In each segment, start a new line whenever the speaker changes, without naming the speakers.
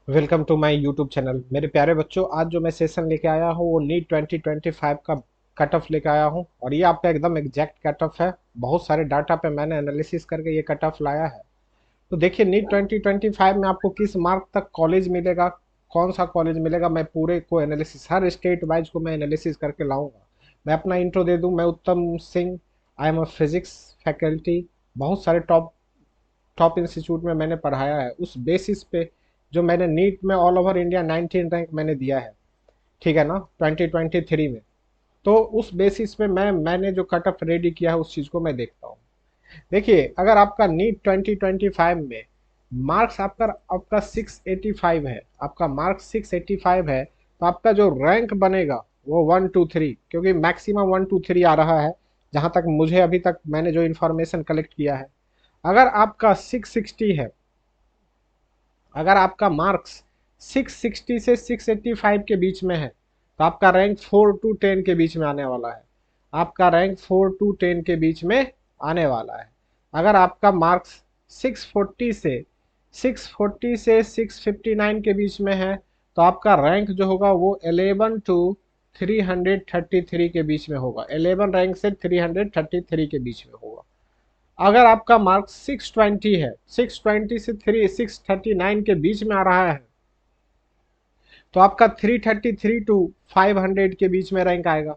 Welcome to my YouTube channel. मेरे प्यारे बच्चों, आज जो मैं सेशन लेके आया हूँ वो नीट 2025 का कट ऑफ लेके आया हूँ और ये आपका एकदम एग्जैक्ट कट ऑफ है। बहुत सारे डाटा पे मैंने एनालिसिस करके ये कट ऑफ लाया है। तो देखिए, नीट 2025 में आपको किस मार्क तक कॉलेज मिलेगा, कौन सा कॉलेज मिलेगा, मैं पूरे को एनालिसिस हर स्टेट वाइज को मैं एनालिसिस करके लाऊंगा। मैं अपना इंट्रो दे दूं, मैं उत्तम Singh, I am a physics faculty. बहुत सारे टॉप टॉप इंस्टीट्यूट में मैंने पढ़ाया है। उस बेसिस पे जो मैंने नीट में ऑल ओवर इंडिया 19 रैंक मैंने दिया है, ठीक है ना, 2023 में। तो उस बेसिस पे मैंने जो कट ऑफ रेडी किया है उस चीज़ को मैं देखता हूँ। देखिए, अगर आपका नीट 2025 में मार्क्स आपका आपका 685 है, आपका मार्क्स 685 है, तो आपका जो रैंक बनेगा वो 1 2 3, क्योंकि मैक्सिमम 1 2 3 आ रहा है जहां तक मुझे अभी तक मैंने जो इन्फॉर्मेशन कलेक्ट किया है। अगर आपका 660 है, अगर आपका मार्क्स 660 से 685 के बीच में है, तो आपका रैंक 4 to 10 के बीच में आने वाला है। आपका रैंक 4 to 10 के बीच में आने वाला है। अगर आपका मार्क्स 640 से 659 के बीच में है, तो आपका रैंक जो होगा वो 11 to 333 के बीच में होगा। 11 रैंक से 333 के बीच में होगा। अगर आपका मार्क्स 620 है, 620 से 639 के बीच में आ रहा है, तो आपका 333 to 500 के बीच में रैंक आएगा।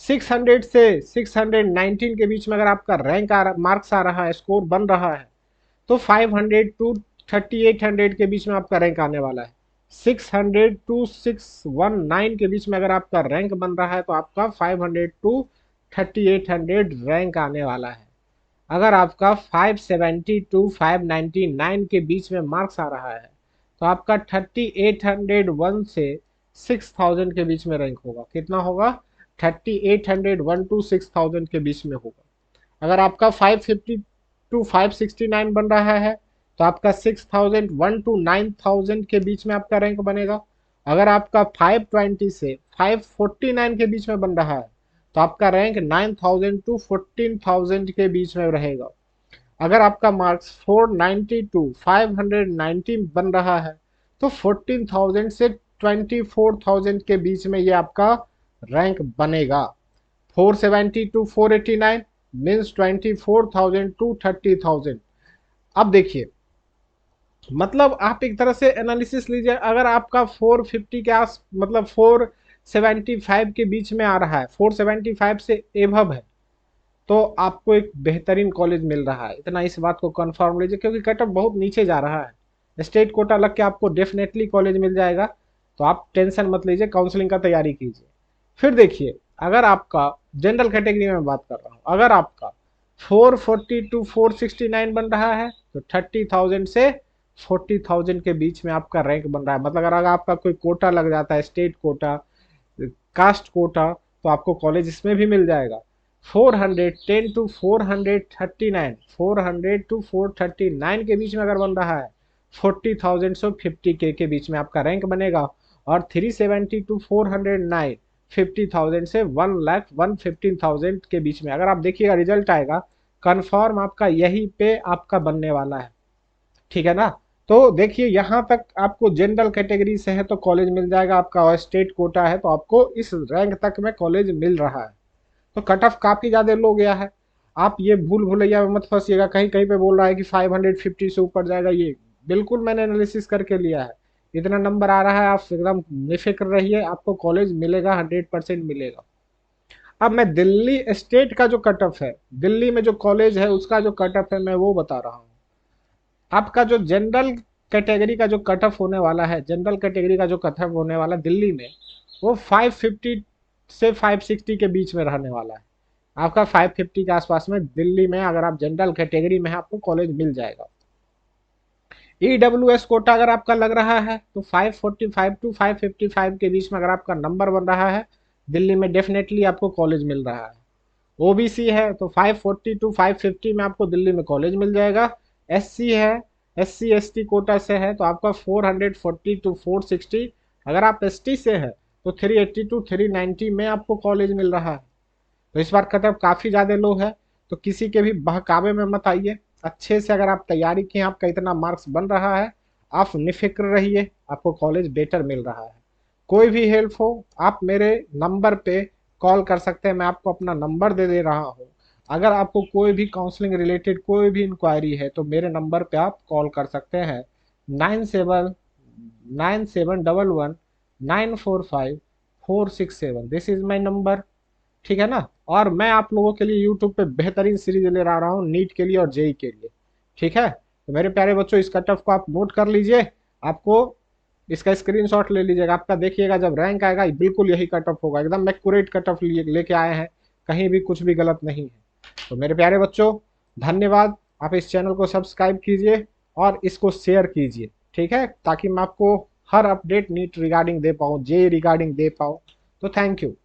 600 से 619 के बीच में अगर आपका रैंक मार्क्स आ रहा है, स्कोर बन रहा है, तो 500 to 3800 के बीच में आपका रैंक आने वाला है। 600 to 619 के बीच में अगर आपका रैंक बन रहा है, तो आपका 500 to 3800 रैंक आने वाला है। अगर आपका 570 टू 599 के बीच में मार्क्स आ रहा है, तो आपका 3801 से 6000 के बीच में रैंक होगा। कितना होगा? 3801 टू 6000 के बीच में होगा। अगर आपका 550 टू 569 बन रहा है, तो आपका 6001 टू 9000 के बीच में आपका रैंक बनेगा। अगर आपका 520 से 549 के बीच में बन रहा है, तो आपका रैंक 9000 टू 14000 के बीच में रहेगा। अगर आपका मार्क्स 490 टू 590 बन रहा है, तो 14000 से 24000 के बीच में ये आपका रैंक बनेगा। 470 टू 489 मीन्स 24000 टू 30000। अब देखिए, मतलब आप एक तरह से एनालिसिस लीजिए। अगर आपका 450 के आस मतलब 475 के बीच में आ रहा है, 475 से एभव है, तो आपको एक बेहतरीन कॉलेज मिल रहा है। इतना इस बात को कंफर्म लीजिए, क्योंकि कट ऑफ बहुत नीचे जा रहा है। स्टेट कोटा लग के आपको डेफिनेटली कॉलेज मिल जाएगा। तो आप टेंशन मत लीजिए, काउंसलिंग का तैयारी कीजिए। फिर देखिए, अगर आपका जनरल कैटेगरी में बात कर रहा हूँ, अगर आपका 440 टू 469 बन रहा है, तो 30,000 से 40,000 के बीच में आपका रैंक बन रहा है। मतलब अगर आपका कोई कोटा लग जाता है, स्टेट कोटा, कास्ट कोटा, तो आपको कॉलेज इसमें भी मिल जाएगा। 410 टू 439, 400 टू 439 के बीच में अगर बन रहा है, 40,000 से 50K के बीच में आपका रैंक बनेगा। और 370 टू 409, 50,000 से 1,15,000 के बीच में अगर आप देखिएगा रिजल्ट आएगा, कन्फर्म आपका यही पे आपका बनने वाला है। ठीक है ना? तो देखिए, यहाँ तक आपको जनरल कैटेगरी से है तो कॉलेज मिल जाएगा आपका, और स्टेट कोटा है तो आपको इस रैंक तक में कॉलेज मिल रहा है। तो कट ऑफ काफी ज्यादा लो गया है। आप ये भूल भुलैया में मत फंसिएगा, कहीं कहीं पे बोल रहा है कि 550 से ऊपर जाएगा। ये बिल्कुल मैंने एनालिसिस करके लिया है। इतना नंबर आ रहा है, आप एकदम निफिक्र रहिए, आपको कॉलेज मिलेगा, 100% मिलेगा। अब मैं दिल्ली स्टेट का जो कट ऑफ है, दिल्ली में जो कॉलेज है उसका जो कट ऑफ है, मैं वो बता रहा हूँ। आपका जो जनरल कैटेगरी का जो कट ऑफ होने वाला है, जनरल कैटेगरी का जो कट ऑफ होने वाला है दिल्ली में, वो 550 से 560 के बीच में रहने वाला है। आपका 550 के आसपास में दिल्ली में अगर आप जनरल कैटेगरी में है, आपको कॉलेज मिल जाएगा। ईडब्ल्यूएस कोटा अगर आपका लग रहा है, तो 545 टू 555 के बीच में अगर आपका नंबर बन रहा है, दिल्ली में डेफिनेटली आपको कॉलेज मिल रहा है। ओबीसी है तो 540 टू 550 में आपको दिल्ली में कॉलेज मिल जाएगा। एससी है, एससी एसटी कोटा से है, तो आपका 440 टू 460। अगर आप एसटी से है, तो 380 टू 390 में आपको कॉलेज मिल रहा है। तो इस बार कटऑफ काफी ज्यादा लो है। तो किसी के भी बहकावे में मत आइए। अच्छे से अगर आप तैयारी किए, आपका इतना मार्क्स बन रहा है, आप निफिक्र रहिए, आपको कॉलेज बेटर मिल रहा है। कोई भी हेल्प हो आप मेरे नंबर पे कॉल कर सकते हैं, मैं आपको अपना नंबर दे दे रहा हूँ। अगर आपको कोई भी काउंसलिंग रिलेटेड कोई भी इंक्वायरी है तो मेरे नंबर पे आप कॉल कर सकते हैं, 979711945467। दिस इज माई नंबर, ठीक है ना। और मैं आप लोगों के लिए यूट्यूब पे बेहतरीन सीरीज ले आ रहा हूँ नीट के लिए और जेई के लिए, ठीक है। तो मेरे प्यारे बच्चों इस कट ऑफ को आप नोट कर लीजिए, आपको इसका स्क्रीनशॉट ले लीजिएगा, आपका देखिएगा जब रैंक आएगा बिल्कुल यही कट ऑफ होगा, एकदम एक्यूरेट कट ऑफ लेके आए हैं, कहीं भी कुछ भी गलत नहीं है। तो मेरे प्यारे बच्चों धन्यवाद, आप इस चैनल को सब्सक्राइब कीजिए और इसको शेयर कीजिए, ठीक है, ताकि मैं आपको हर अपडेट नीट रिगार्डिंग दे पाऊँ, जे रिगार्डिंग दे पाऊँ। तो थैंक यू।